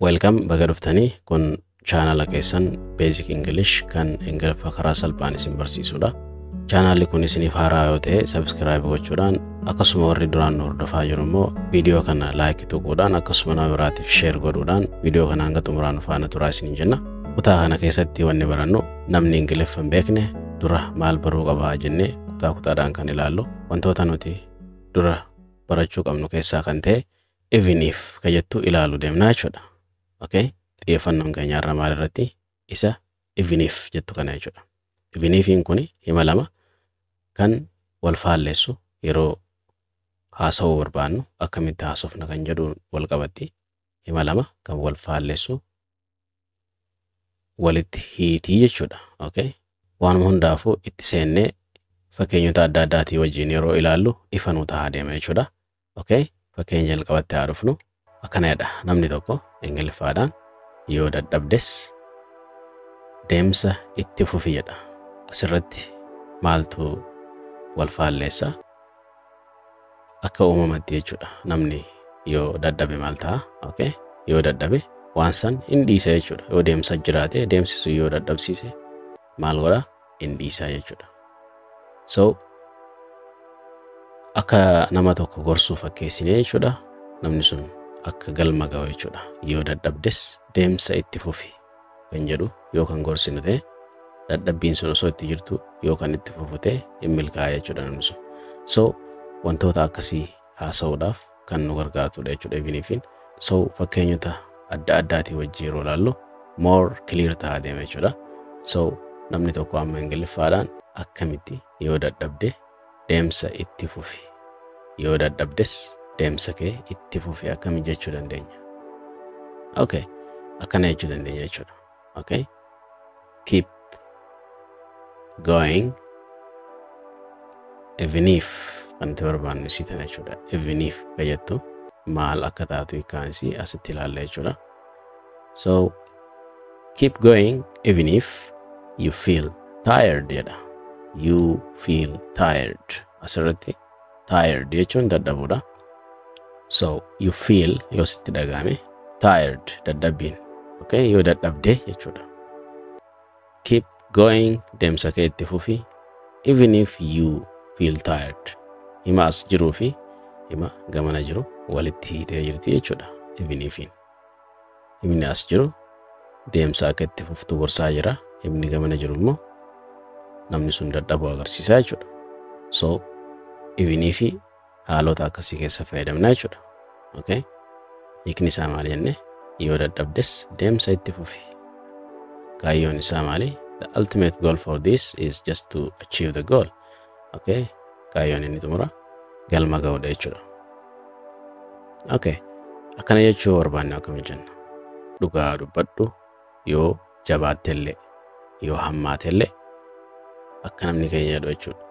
Welcome baga dhuftanii kun channel keessan Basic English kan Ingiliffa karaa salphaan isin barsiisudha. Channel kun isiniif haaraa yoo ta'e subscribe gochuudhaan akkasuma warri duraan hordofaa jiru immoo video kana like tuquudhaan akkasuma nama biraatiif share godhuudhaan video kana hanga xumuraan faana turaa isiniin jenna. Kutaa kana keessatti wanni barannu namni Ingiliffa hin beekne dura maal baruu qaba jennee kutaadhaan kan ilaallu wantoota nuti dura barachuu qabnu keessaa kan ta'e even if kajettu ilaalu deemnaa jechuudha. Okay, xiyyeeffannoon keenya irra maal irratti isa even if jettu kana jechuudha. Even if kuni hima lama kan wal faalleessu yeroo haasawuu barbaannu akkamitti haasofna kan jedhu wal qabatti hima lama kan wal faalleessu walitti hiitii jechuudha. Okay, waan hundaafuu itti seennee fakkeenyota adda addaatii wajjin yeroo ilaallu ifa nu ta'a deema jechuudha. Okay, fakkeenya jalqabatti haa dhufnu. Akkanadha namni tokko Ingiliffaadhaan yoo dadhabdes deemsa itti fufi jedha. Asirratti maaltu wal faalleessa akka uumamatti jechuudha. Namni yoo dadhabe maal ta'a? Okay, yoo dadhabe waan san hin dhiisa jechuudha. Yoo deemsa jiraate deemsisu yoo dadhabsiise maal godha? Hin dhiisa jechuudha. So akka nama tokko gorsuu fakkeessine jechuudha. Namni sun akka galma ga'u jechuudha. Yoo dadhabdes deemsa itti fufi kan jedhu yoo kan gorsinu ta'e dadhabbiin sun osoo itti jirtu yoo kan itti fufu ta'e hin milkaa'u jechuudha namni sun. So wantoota akkasii haasa'uudhaaf kan nu gargaartudha jechuudha even if. So fakkeenyota adda addaatii wajjin yeroo ilaallu more clear ta'a deema jechuudha. So namni tokko amma Ingiliffaadhaan akkamitti yoo dadhabde deemsa itti fufi yoo dadhabdes deemsa kee itti fufi akkami jechuu dandeenya? Okay, akkana jechuu dandeenya jechuudha. Okay, keep going even if kanti barbaannu isiitan jechuudha. Even if fayyaddu maal akka taatu hiikkaansi asitti ilaalla jechuudha. So keep going even if you feel tired jedha. You feel tired. Asirratti tired jechuun dadhabuudha. So you feel yoo sitti dhagahame tired dadhabbiin. Okay, yoo dadhabde jechuudha. Keep going deemsa kee itti fufi even if you feel tired. Hima as jiruu fi hima gamana jiru walitti hiitee jirti jechuudha. Even if himni as jiru deemsa akka itti fuftu gorsaa jira. Himni gamana jiru immoo namni sun dadhabuu agarsiisaa jechuudha. So even if haalota akkasii keessa fayyadamna jechuudha. Okay, hiikni isaa maali jenne yoo dadhabdes deemsa itti fufi. Kaayyoon isaa maali? The ultimate goal for this is just to achieve the goal. Okay, kaayyoon inni xumura galma ga'uudha jechuudha. Okay, akkana jechuu barbaanne akkamitti jenna? Dhugaa dubbadhu yoo jabaattellee yoo hammaatellee akka namni keenya jedhu jechuudha.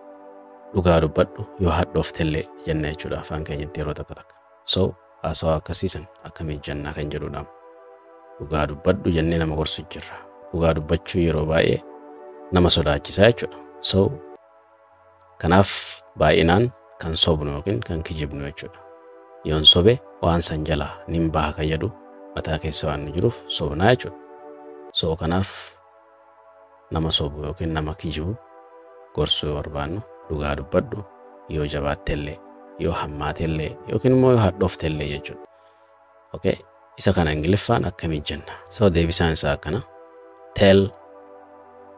Dhugaa dubbadhu yoo hadhooftellee jenna jechuudha afaan keenyatti yeroo takka takka. So haasawaa akkasiisan akkamitti jennaa kan jedhuudha. Dhugaa dubbadhu jennee nama gorsu jirra. Dhugaa dubbachuu yeroo baay'ee nama sodaachisaa jechuudha. So kanaaf baay'inaan kan sobnu yookiin kan kijibnu jechuudha. Yoon sobe waan san jalaa nin baha kan jedhu mataa keessa waan jiruuf sobnaa jechuudha. So kanaaf nama sobu yookiin nama kijibu gorsuu yoo barbaannu dhugaa dubbadhu yoo jabaattellee yoo hammaatellee yookiin immoo yoo hadhooftellee jechuudha. Okay, isa kana Ingiliffaan akkamitti jenna? So deebisaan isaa akkana. Tell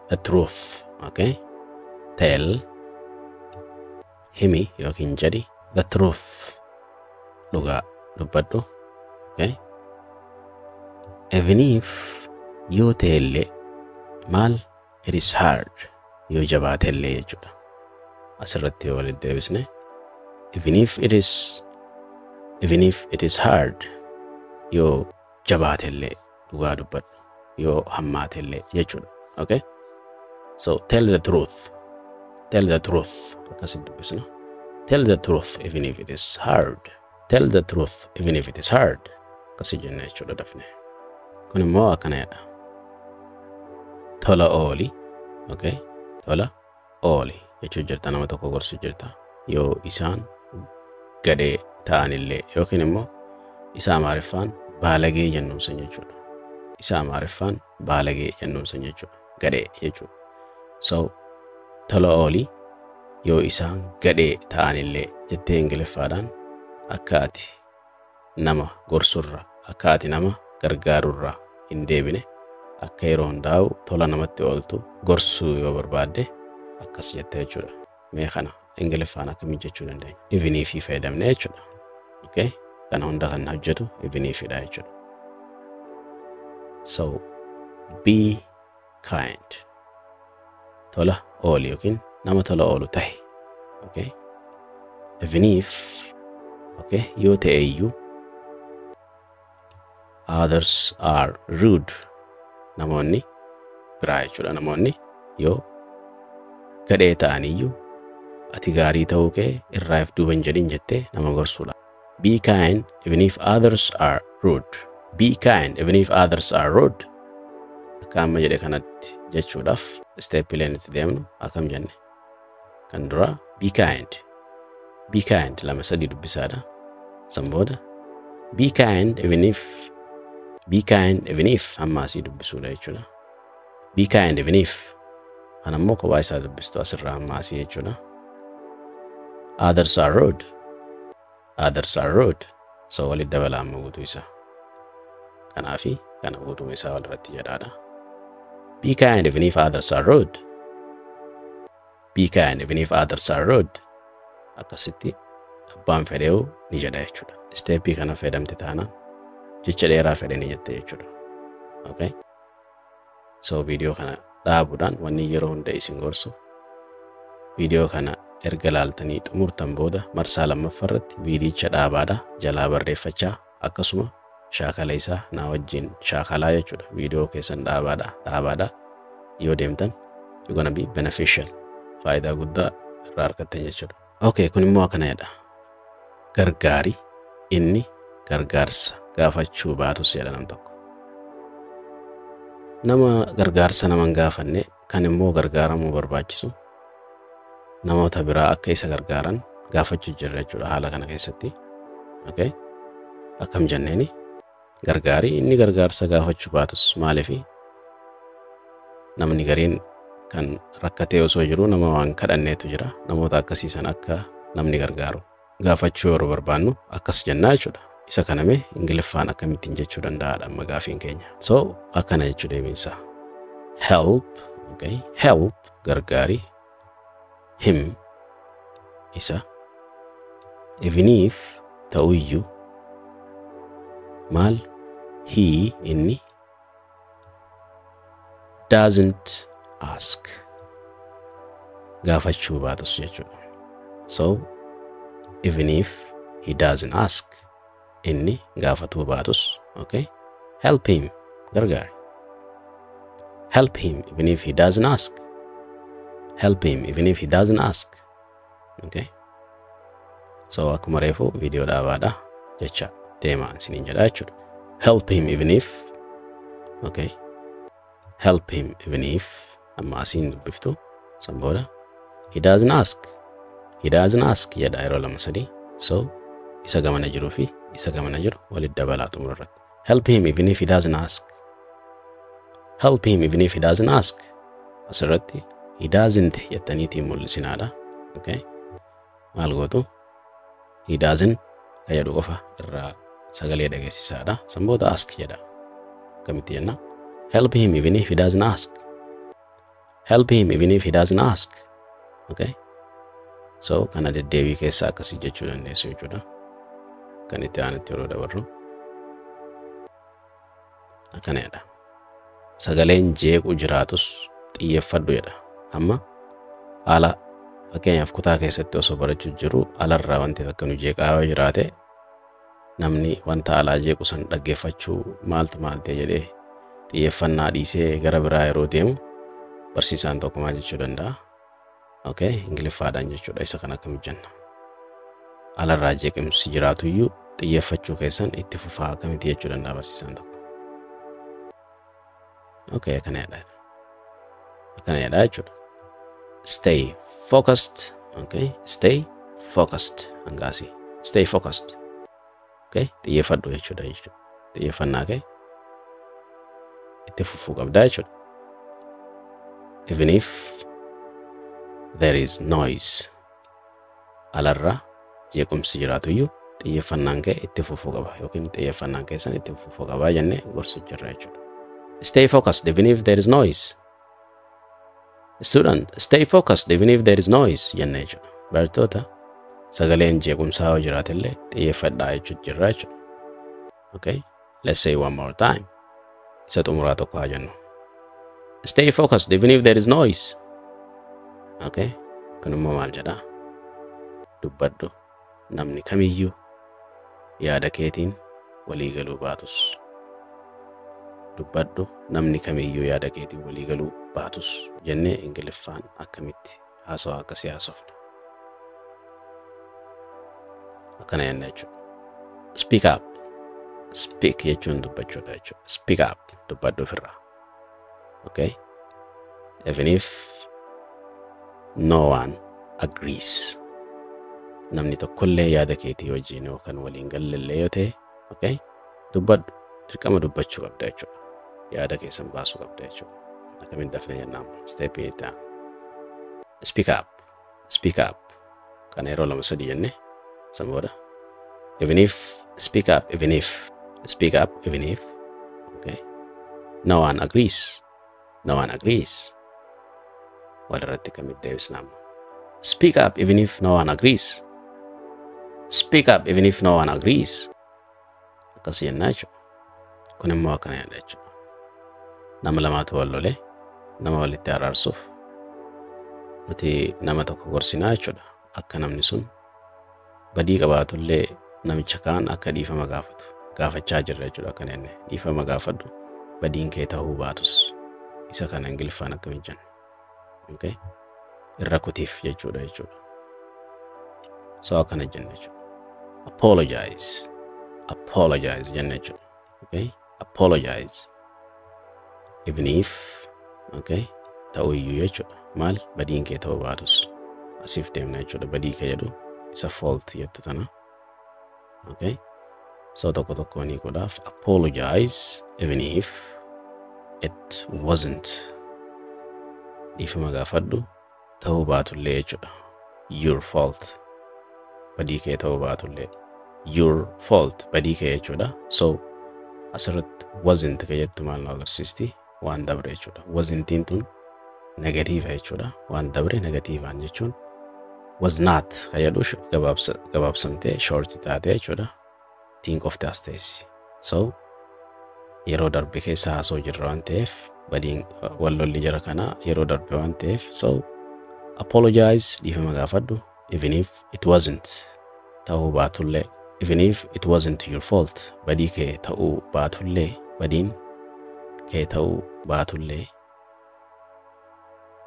the truth. Okay, tell himi yookiin jedhi the truth. Dhugaa dubbadhu. Okay, even if yoo ta'ellee maal? It is hard yoo jabaatellee jechuudha. Asirratti yoo walitti deebisne even if it is hard yoo jabaatellee dhugaa dubbadhu yoo hammaatellee jechuudha. Okay, so tell the truth. Tell the truth. Akkasitti dubbisna. Tell the truth even if it is hard. Tell the truth even if it is hard. Akkasi jenna jechuudha dafne. Kun immoo akkanadha. Tola ooli. Okay, tola ooli jechuu jirta nama tokko gorsu jirta. Yoo isaan gadee ta'anillee yookiin immoo isa Amaariffaan baalagee jennuun san jechuudha. Isa Amaariffaan baalagee jennuun san jechuudha. Gadhee jechuudha. So tola oolii yoo isaan gadhee ta'anillee jettee Ingiliffaadhaan akka ati nama gorsurra akka ati nama gargaarurra hin deebine akka yeroo hundaa'u tola namatti ooltu gorsuu yoo barbaadde akkas jettee jechuudha. Mee kana Ingiliffaan akkamiin jechuu dandeenya? Even if fayyadamne jechuudha. Okay? Kana hunda kan hojjetu even if dha jechuudha. So be kind. Tola ooli yookiin nama tola oolu tahi. Okay? Even if okay, yoo ta'e iyyuu others are rude. Namoonni biraa jechuudha. Namoonni yoo gadhee ta'an iyyuu ati gaarii ta'uu kee irraa if duuba hin jedhin jettee nama gorsuudha. Be kind even if others are rude. Be kind even if others are rude. Akka amma jedhe kanatti jechuudhaaf steppileen itti deemnu akkam jenne. Kan dura be kind. Be kind lama sadii dubbisaadha. San booda be kind even if amma asii dubbisuudha jechuudha. Be kind even if anammoo kophaa isaa dubbistu asirraa amma asii jechuudha. Others are rude. Others are rude. So walit dabala amma guutuu isaa. Kanaafi kana guutuu isaa walirratti jedhaadha. Be kind even if others are rude. Be kind even if others are rude. Akkasitti abbaan fedheewu ni jedha jechuudha. Steppii kana fayyadamte taanaan jecha dheeraa fedhe ni jette jechuudha. Okay? So video kana dhaabuudhaan wanni yeroo hunda isin gorsu video kana erga laaltanii xumurtan booda marsaa lammaffaarratti viidiyocha dhaabaadha jalaa barreeffachaa akkasuma shaakala isaa na wajjin shaakalaa jechuudha. Video keessan dhaabaadha yoo deemtan you're gonna be beneficial. Faayidaa guddaa irraa argattan jechuudha. Okay, kun immoo akkana jedha. Gargaari inni gargaarsa gaafachuu baatus jedha nam tokko. Nama gargaarsa naman gaafanne kan immoo gargaaramuu barbaachisu namoota biraa akka isa gargaaran gaafachuu jirra jechuudha haala kana keessatti. Okay? Akkam jenneeni gargaari inni gargaarsa gaafachuu baatus maaliifi namni gariin kan rakkatee osoo jiru nama waan kadhanneetu jira. Namoota akkasiisan akka namni gargaaru gaafachuu yeroo barbaannu akkas jennaa jechuudha. Isa kaname Ingiliffaan akkamittiin jechuu danda'aadha amma gaafiin keenya. So akkana jechuu deebiinsa. Help, okay? Help gargaari him isa even if ta'uyyuu maal he inni doesn't ask gaafachuu baatus jechuudha. So even if he doesn't ask inni gaafatuu baatus, okay? Help him gargaari. Help him even if he doesn't ask. Help him even if he doesn't ask. Okay? So akkuma reefu video dhaabaadha jecha deemaan siniin jedha jechuudha. Help him even if, okay? Help him even if amma asiin dubbiftu san booda he doesn't ask. He doesn't ask jedha yeroo lama sadii. So isa gamana jiruu fi isa gamana jiru walit dabalaa xumurarratti. Help him even if he doesn't ask. Help him even if he doesn't ask. Asirratti he doesn't jettaniitiin mul'isinaadha. Okay? Maal gootu? He doesn't jedhu qofa irraa sagalee dhageessisaadha. San booda ask jedha. Akkamitti jenna? Help him even if he doesn't ask. Help him even if he doesn't ask. Okay? So kana deddeebii keessaa akkasii jechuu dandeessu jechuudha. Kan itti aanutti yeroo dabarru akkana jedha. Sagaleen jeequ jiraatus xiyyeeffadhu jedha. Amma haala fakkeenyaaf kutaa keessatti osoo barachuu jiru alarraa wanti akka nu jeeqaa jiraate namni wanta alaa jeequ san dhaggeeffachuu maaltu jedhee xiyyeeffannaa dhiisee gara biraa yeroo deemu barsiisaan tokko maal jechuu danda'a? Okay, Ingiliffaadhaan jechuudha. Isa kana akkamitti jenna? Alarraa jeequmsi jiraatu iyyuu xiyyeeffachuu keessan itti fufaa akkamitti jechuu danda'a barsiisaan tokko? Okay, akkana jedha jechuudha. Stay focused. Okay, stay focused. Angaasi. Stay focused. Okay, xiyyeeffadhu jechuudha. xiyyeeffannaa kee itti fufuu qabdaa jechuudha. Even if there is noise, alarra jeequmsi jiraatuyyuu xiyyeeffannaan kee itti fufuu qaba yookiin xiyyeeffannaan keessan itti fufuu qabaa jennee gorsuu jirra jechuudha. Stay focused even if there is noise. Student, stay focused even if there is noise jennee jechuudha. Barattoota sagaleen jeequmsaa yoo jiraatillee xiyyeeffadhaa jechuudha jirra jechuudha. Okay, let's say one more time. Isa xumuraa tokko haa jennu. Stay focused even if there is noise. Okay, kunimmoo maal jedhaa? Dubbadhu namni kamiyyuu yaada keetiin walii galuu baatus. Dubbadhu namni kamiyyuu yaada keetiin walii galuu baatus jennee Ingiliffaan akkamitti haasawaa akkasii haasofna. Akkana jennee jechuudha. Speak up. Speak jechuun dubbachuudha jechuudha. Speak up. Dubbadhu ofirraa. Okay? Even if no one agrees. Namni tokkollee yaada keetii wajjin yookaan waliin galleellee yoo ta'e, okay? Dubbadhu. Dirqama dubbachuu qabda jechuudha. Yaada keessan baasuu qabda jechuudha. Akkamiin dafnee jennaan step 8. Speak up. Speak up. Kana yeroo lama sadii jennee san booda. Even if, speak up, even if. Speak up, even if. Okay. No one agrees. No one agrees. Walirratti kamitti deebisnaa. Speak up even if no one agrees. Speak up even if no one agrees. Akkasii jennaa jechuudha. Kun immoo akkana jedha jechuudha. Nama lamaatu wal lolee nama walitti araarsuuf nuti nama tokko gorsinaa jechuudha. Akka namni sun badii qabaatullee namicha kaan akka dhiifama gaafatu gaafachaa jirra jechuudha. Akkana jennee dhiifama gaafadhu badiin kee ta'uu baatus isa kana Ingiliffaan akkamiin jenna. Okay? Irra kutiif jechuudha jechuudha. So akkana jenna jechuudha. Apologize. Apologize jenna jechuudha. Okay? Apologize. Even if, okay, ta'uu iyyuu jechuudha. Maal badiin kee ta'uu baatus asiif deemna jechuudha. Badii kee jedhu isa fault jettu tana. Okay? So tokko tokkoon hiikuudhaaf apologize even if it wasn't. Dhiifama gaafadhu ta'uu baatullee jechuudha. Your fault. Badii kee ta'uu baatullee. Your fault. Badii kee jechuudha. So asirratti wasn't ka jettu maal nu agarsiisti? Waan dabre jechuudha. Wasn'tiin tun negatiiva jechuudha. Waan dabre negatiivaan jechuun was not ka jedhu gabaabsamtee short taatee jechuudha. Think of as teessi. So yeroo darbe keessa haasoo jirra waan ta'eef badiin wallolli jara kana yeroo darbe waan ta'eef so apologize dhiifama gaafadhu even if it wasn't ta'uu baatullee even if it wasn't your fault badii kee ta'uu baatullee badiin kee ta'uu baatullee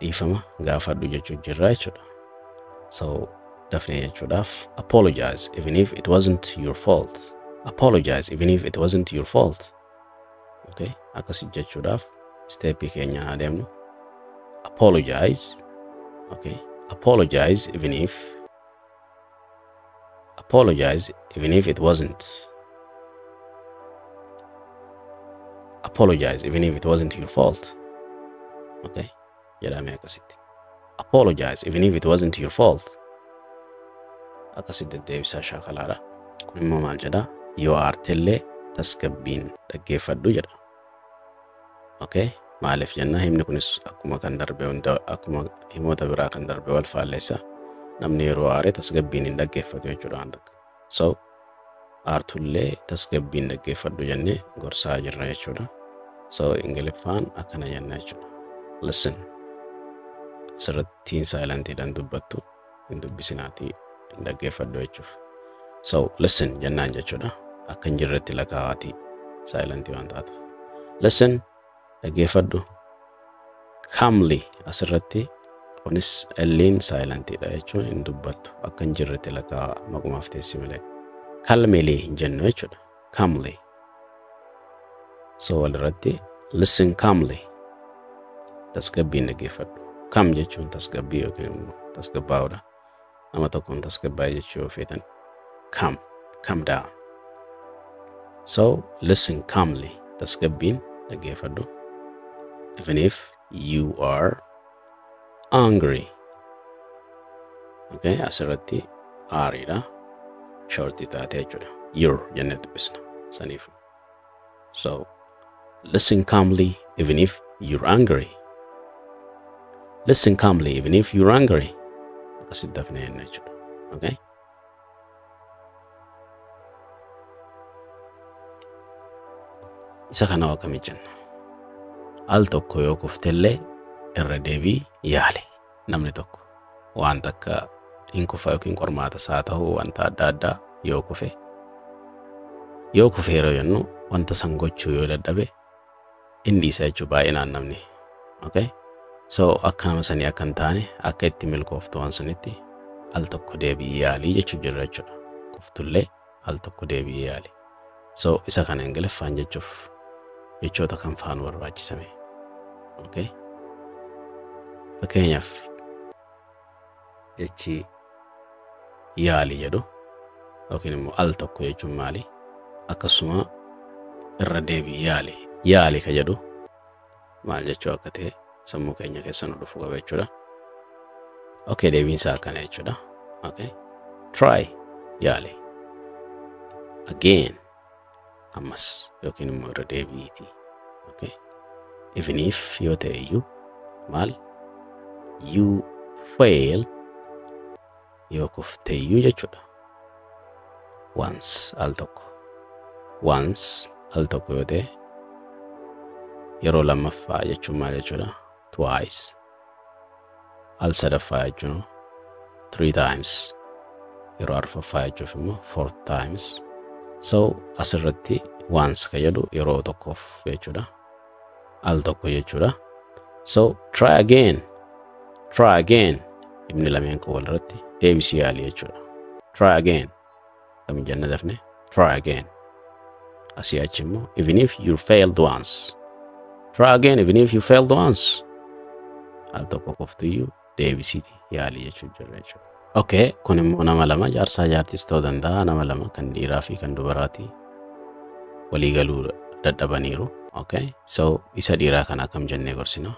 dhiifama gaafadhu jechuun jirra jechuudha. So dafnee jechuudhaaf apologize even if it wasn't your fault. Apologize even if it wasn't your fault. Okay? Akkasii jechuudhaaf stepii keenyaan adeemnu. Apologize. Okay? Apologize even if it wasn't. Apologize even if it wasn't your fault. Okay? Jedhamee akkasitti. Apologize even if it wasn't your fault. Akkasitti deddeebisaa shaakalaadha. Kun immoo maal jedhaa? Yoo aartellee tasgabbiin dhaggeeffadhu jedha. Okay? Maaliif jenna himni kunis akkuma kan darbe akkuma himoota biraa kan darbe wal faalleessa. Namni yeroo aare tasgabbiin hin dhaggeeffatu jechuudha waan takka. So aartullee tasgabbiin dhaggeeffadhu jennee gorsaa jirra jechuudha. So Ingiliffaan akkana jenna jechuudha. Listen. Asirratti silentiidhaan dubbattu hin dubbisinaati hin dhaggeeffadhu jechuuf. So listen jennaan jechuudha. Akka hin jirretti lakkaa'aati silentii waan taatuuf. Listen dhaggeeffadhu. Calmly asirratti kunis L'in silentiidha jechuun hin dubbattu. Akka hin jirretti lakkaa'a maqumaaf teessi malee. Calmly hin jennu jechuudha. Calmly. So walirratti listen calmly. Tasgabbiin dhaggeeffadhu. Calm jechuun tasgabbii yookiin tasgabbaa'uudha. Nama tokkoon tasgabbaa'e jechuu yoo feetan calm down. So listen calmly. Tasgabbin dhaggeeffadhu. Even if you are angry. Okay, asirratti aariidha. Shortii taatee jechuudha. You're jennee dubbisna saniifu. So listen calmly even if you're angry. Listen calmly even if you're angry. Akkasitti dafnee jenna jechuudha. Okay? Isa kana akkamii jenna? Al tokko yoo kuftellee irra deebii yaali. Namni tokko waan takka hin kufa yookiin qormaata isaa ta'uu wanta adda addaa yoo kufe yeroo jennu wanta san gochuu yoo dadhabe inni isa jechuu baay'inaan namni. Okay? So akka nama sanii akka hin taane akka itti milkooftu waan sanitti al tokko deebii yaalii jechuu jirra jechuudha. Kuftullee al tokko deebii yaali. So isa kana Ingiliffaan jechuuf jechoota kan faanu barbaachisame. Okay? Fakkeenyaaf jechi yaali jedhu yookiin immoo al tokko jechuun maali? Akkasuma irra deebii yaali ka jedhu maal jechuu akka ta'e sammuu keenya keessa nu dhufu qaba jechuudha. Okay, deebiin isaa akkana jechuudha. Okay? Try yaali. Again ammas yookiin immoo irra deebiiti. Okay? Even if yoo ta'e iyyuu maal? You fail yoo kufte iyyuu jechuudha. Once al tokko yoo ta'e yeroo lammaffaa jechuun maal jechuudha? Twice. Al sadaffaa jechuun 3 times. Yeroo arfaffaa jechuuf immoo 4 times. So asirratti once ka jedhu yeroo tokkoof jechuudha. Al tokko jechuudha. So try again. Ibni lameen kun walirratti deebisii yaali jechuudha. Try again. Kam jenna dafne? Try again. Asii achi immoo even if you failed once. Try again even if you failed once. Al tokko qoftu iyyuu deebisiiti yaali jechuu jirra jechuudha. Okay, kun immoo nama lama jaarsaa jaartis ta'uu danda'a. Nama lama kan dhiiraa fi kan dubaraati waliigaluu dadhabaniiru. Okay, so isa dhiiraa kana akkam jennee gorsina?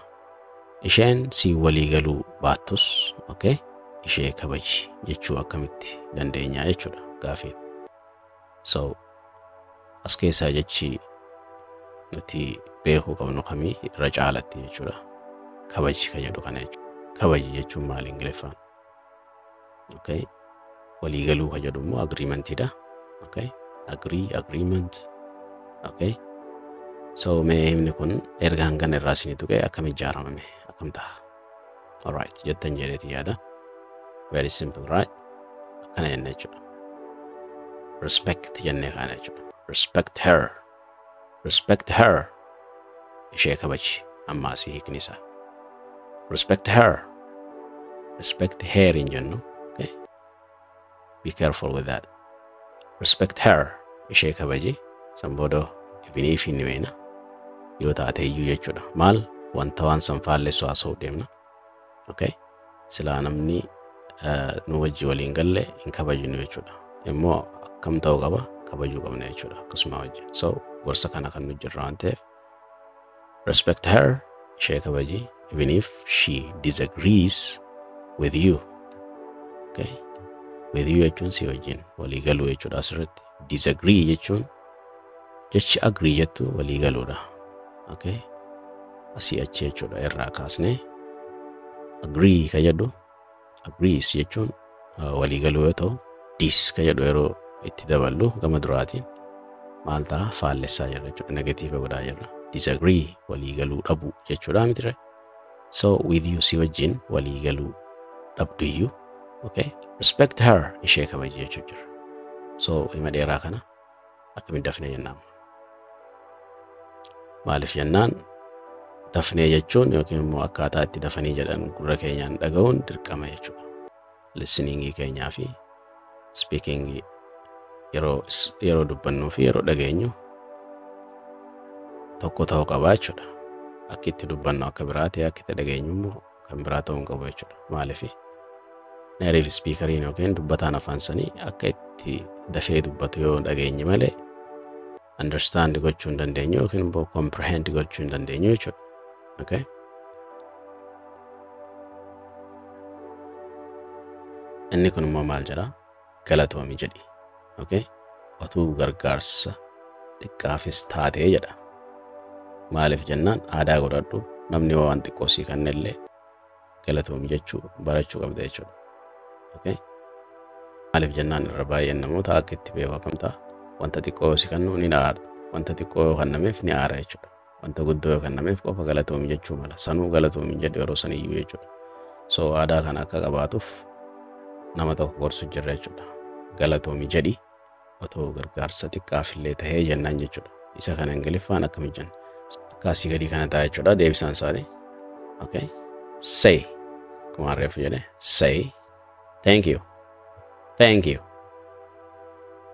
Isheen si waliigaluu baattus, okay, ishee kabaji jechuu akkamitti dandeenya jechuudha gaafii. So as keessaa jechi nuti beekuu qabnu kamii irra caalatti jechuudha. Kabaji ka jedhu kana jechuudha. Kabaji jechuun maali Ingiliffaan? Okay, waliigaluu ka jedhu immoo agreementidha. Okay, agreement. Okay, so mee himni kun erga hangana irraa isinitti tuqee akkam ijaaramame akkam ta'a? Alright, jettan jedheeti yaada. Very simple, right? Akkana jennee jechuudha. Respect jennee kana jechuudha. Respect her. Ishee kabaji amma asii hiikni isaa. Respect her hin jennu. Okay? Be careful with that. Respect her. Ishee kabaji. San booda even if hin weena yoo taate iyyuu jechuudha. Maal wanta waan san faallessu haasa'uu deemna. Okay? Silaa namni nu wajji waliin galle hin kabajnu jechuudha. Immoo akkam ta'uu qaba? Kabajuu qabna jechuudha akkasuma wajji. So gorsa kana kan nu jirra waan ta'eef respect her. Ishee kabaji even if she disagrees with you. Okay? With you jechuun si wajjin walii galuu jechuudha asirratti. Disagree jechuun jechi agree jettu walii galuudha. Okay? Asii achi jechuudha irraa kaasnee agree ka jedhu agrees jechuun walii galuu yoo ta'u dis ka jedhu yeroo itti daballu gama duraatiin maal ta'a faallessaa jirra jechuudha. Negatiiva godhaa jirra. Disagree walii galuu dhabu jechuudha mitire. So with you si wajjin walii galuu dhabdu iyyuu. Okay? Respect her. Ishee kabaji jechuu jirra. So hima dheeraa kana akkamitti dafnee jennaan? Maaliif jennaan dafnee jechuun yookiin immoo akkaataa itti dafanii jedhan gurra keenyaan dhaga'uun dirqama jechuudha. Listeningii keenyaa fi speakingii yeroo dubbannuu fi yeroo dhageenyu tokko ta'uu qaba jechuudha. Akka itti dubbannu akka biraa ta'e akka itti dhageenyu immoo kan biraa ta'uu qabu jechuudha. Maaliif native speakeriin yookiin dubbataan afaan sanii akka itti dafee dubbatu yoo dhageenye malee understand gochuu hin dandeenyu yookiin immoo comprehend gochuu hin dandeenyu jechuudha. Okay? Inni kun immoo maal jedha? Galatoomi jedhi. Okay? Otuu gargaarsa xiqqaafis taatee jedha. Maaliif jennaan aadaa godhadhu namni waan xiqqoo sii kannellee galatoomi jechuu barachuu qabda jechuudha. Okay? Maaliif jennaan irra baay'een namoota akka itti beekamta wanta xiqqoo sii kannu ni aara. Wanta xiqqoo kannameef ni aara jechuudha. Wanta guddoo kannameef qofa galatoomi jechuu mala. Sanuu galatoomi jedhu yeroo saniyyuu jechuudha. So aadaa kana akka qabaatuuf nama tokko gorsu jirra jechuudha. Galatoomi jedhi otoo gargaarsa xiqqaafillee tahee jennaan jechuudha. Isa kana Ingiliffaan akkami jenna? Akkasii gadii kana ta'a jechuudha. Deebisaan isaanii. Okay? Say. Akkuma reefu jedhe. Say. Thank you. Thank you.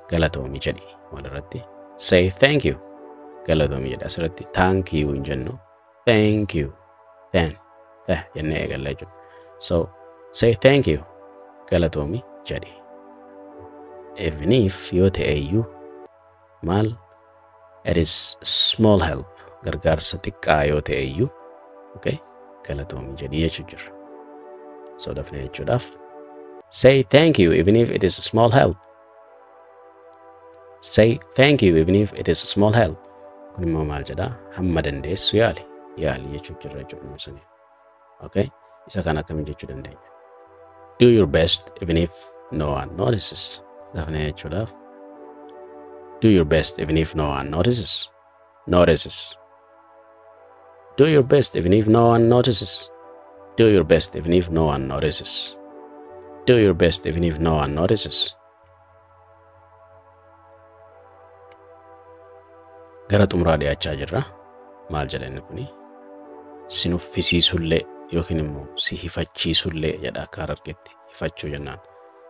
Galatoomi jedhi walirratti. Say thank you. Galatoomi jedhi asirratti thank you hin jennu. Thank you. Jennee eegalla jechuudha. So say thank you. Galatoomi jedhi. Even if yoo ta'eyyuu maal it is small help gargaarsa xiqqaa yoo ta'eyyuu okay galatoomi jedhi jechuu jirra. So dafnee jechuudhaaf say thank you even if it is a small help. Say thank you even if it is a small help. Kun immoo maal jedha? Hamma dandeessu yaali jechuu jirra jechuudha. Okay? Isa kana akkamiin jechuu dandeenya? Do your best even if no one notices. Dafnee jechuudhaaf do your best even if no one notices. Do your best even if no one notices. Do your best even if no one notices. Do your best even if no one notices. Gara xumuraa dhiyaachaa jirra. Maal jedha inni kuni? Si nuffisiisullee yookiin immoo si hifachiisullee jedha akka Harargeetti hifachuu jennaan.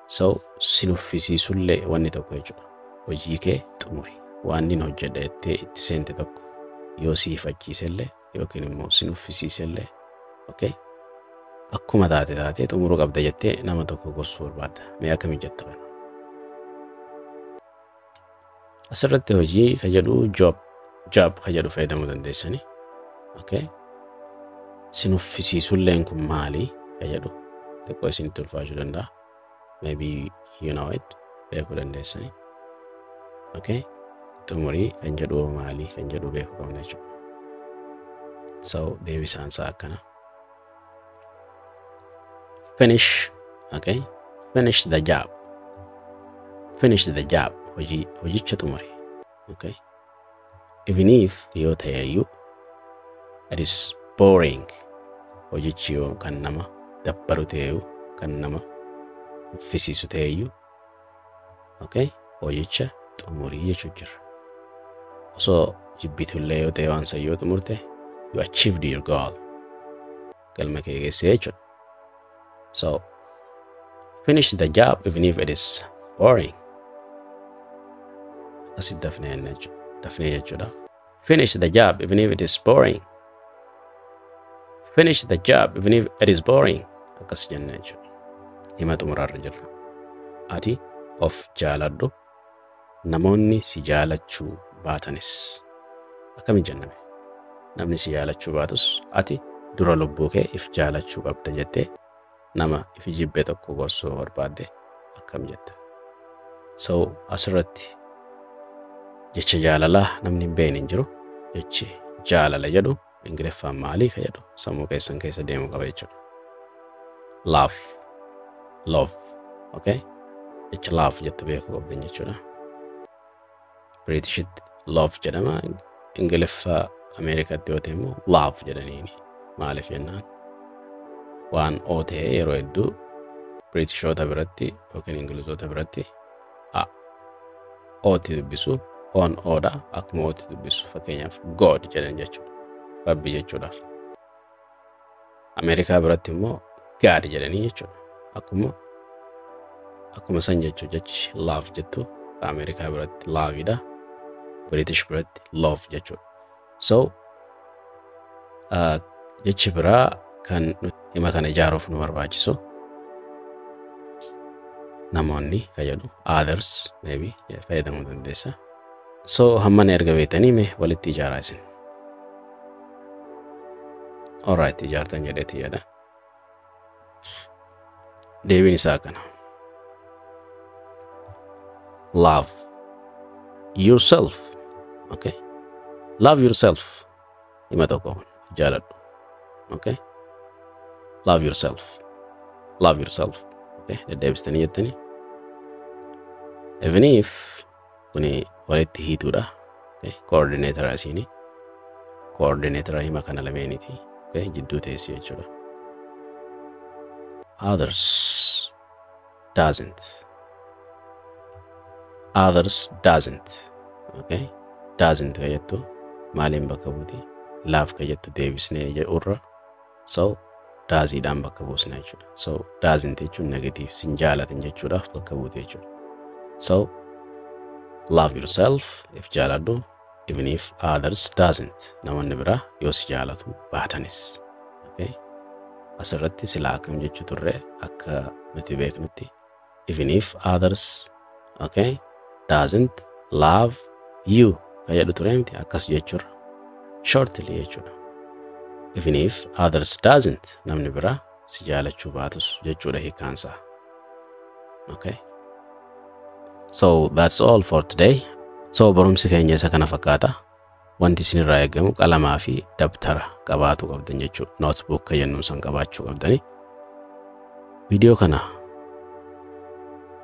So si nuffisiisullee wanni tokko jechuudha. Hojii kee xumuri. Waan inni hojjedha jettee itti seente tokko yoo si hifachiisellee yookiin immoo si nuffisiisellee okay? Akkuma taate xumuruu qabda jettee nama tokko gorsuu barbaadda. Mee akkamiin jetta kana? Asirratti hojii ka jedhu job ka jedhu fayyadamuu dandeessani. Okay? Si nuffisiisulleen kun maali ka jedhu xiqqoo isinitti ulfaachuu danda'a. Maybe you know it. Beekuu dandeessani. Okay? Xumurii kan jedhu maali kan jedhu beekuu qabna jechuudha. So deebisaan isaa akkana. Finish. Okay? Finish the job. Finish the job. Hojicha xumuri. Okay? Even if yoo ta'eyyuu it is boring. Hojichi yoo kan nama dabbaru ta'eyyuu kan nama uffisiisu ta'eyyuu okay? Hojicha xumurii jechuu jirra. Osoo jibbitullee yoo ta'e waan san yoo xumurte you achieved your goal. Galma kee geesse jechuudha. So finish the job even if it is boring. Asit dafnee jechuudha. Finish the job even if it is boring. Finish the job even if it is boring. Akkas jennee jechuudha. Hima xumuraarra jirra. Ati of jaaladhu namoonni si jaalachuu baatanis akkamiin jenname? Namni si jaalachuu baatus ati dura lubbuu kee if jaalachuu qabda jettee nama if jibbee tokko gorsuu barbaadde akkam jetta? So asirratti jecha jaalalaa namni hin beekne hin jiru. Jechi jaalala jedhu Ingiliffaan maali ka jedhu sammuu keessan keessa deemuu qaba jechuudha. Love. Okay? Jecha love jettu beekuu qabdan jechuudha. British love jedhama. Ingiliffa Ameerikaatti yoo ta'e immoo love jedhaniini. Maaliif jennaan? Waan oo ta'e yeroo hedduu Britishoota biratti yookiin Ingilizoota biratti ooti dubbisu on oodha akkuma ooti dubbisu fakkeenyaaf God jedhan jechuudha. Rabbi jechuudhaaf. Ameerikaa biratti immoo God jedhanii jechuudha. Akkuma san jechuu jechi love jettu Ameerikaa biratti loveidha. British biratti love jechuudha. So jechi biraa kan hima kana ijaaruuf nu barbaachisu namoonni ka jedhu others maybe fayyadamuu dandeessa. So hamman erga beetanii mee walitti ijaaraa isin. Alright, ijaartan jedheeti jedha. Deebiin isaa kana. Love yourself. Okay. Love yourself. Hima tokko jaaladhu. Okay. Love yourself. Love yourself. Okay. Deddeebistanii jettanii. Even if kuni walitti hiituudha. Okay. Coordinator asiini. Coordinator hima kana lameeniiti. Okay. Jidduu teessi jechuudha. Others doesn't. Others doesn't. Okay. Doesn't kayattu maaliin bakka buuti. Love kayattu deebisnee jedhurra. So doesn't bakka buusna jechuudha. So doesn't jechuun negative sin jaalatan jechuudhaaf bakka buuti jechuudha. So love yourself if jaaladhu, even if others doesn't. Namoonni biraa yoo si jaalatu baatanis. Okay. Asirratti silaa akkam jechuu turre akka nuti beeknutti. Even if others, okay, doesn't love you kayadhu ture miti akkas jechuudha. Shortly jechuudha. Even if others doesn't, namni biraa si jaalachuu baatus jechuudha hiikaansa. Okay. So that's all for today. So barumsi keenya isa kana fakkaata. Wanti isinirraa eegamu qalamaa fi dabtara qabaatu qabdan jechuudha. Notebook kayyannuu san qabaachuu qabdani.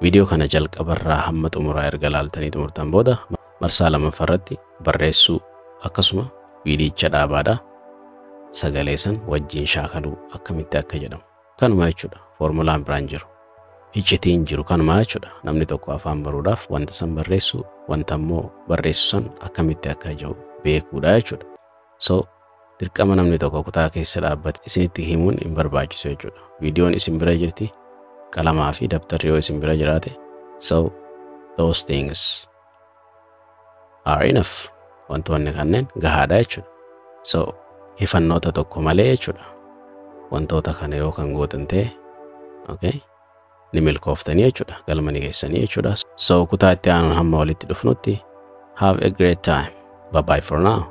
Video kana jalqabarraa hamma xumuraa erga laaltanii xumurtan booda marsaa lammaffaarratti barreessuu akkasuma viidiyicha dhaabaadha. Sagalee san wajjin shaakaluu akkamitti akka jedhamu. Kanuma jechuudha. Formulaan biraan jiru. Iccitiin jiru kanuma jechuudha. Namni tokko afaan baruudhaaf wanta san barreessu, wanta immoo barreessu san akkamitti akka jiru beekuudha jechuudha. So dirqama namni tokko kutaa keessa dhaabbate isinitti himuun hin barbaachisu jechuudha. Viidiyoon isin bira jirti. Qalamaa fi dabtarri yoo isin bira jiraate. So those things are enough. Wantoonni kanneen gahaadha jechuudha. So hifannoota tokko malee jechuudha. Wantoota kana yoo kan gootan ta'e, okay, ni milkooftanii jechuudha. Galma ni geessanii jechuudha. So kutaa itti aanuun hamma walitti dhufnutti have a great time. Bye bye for now.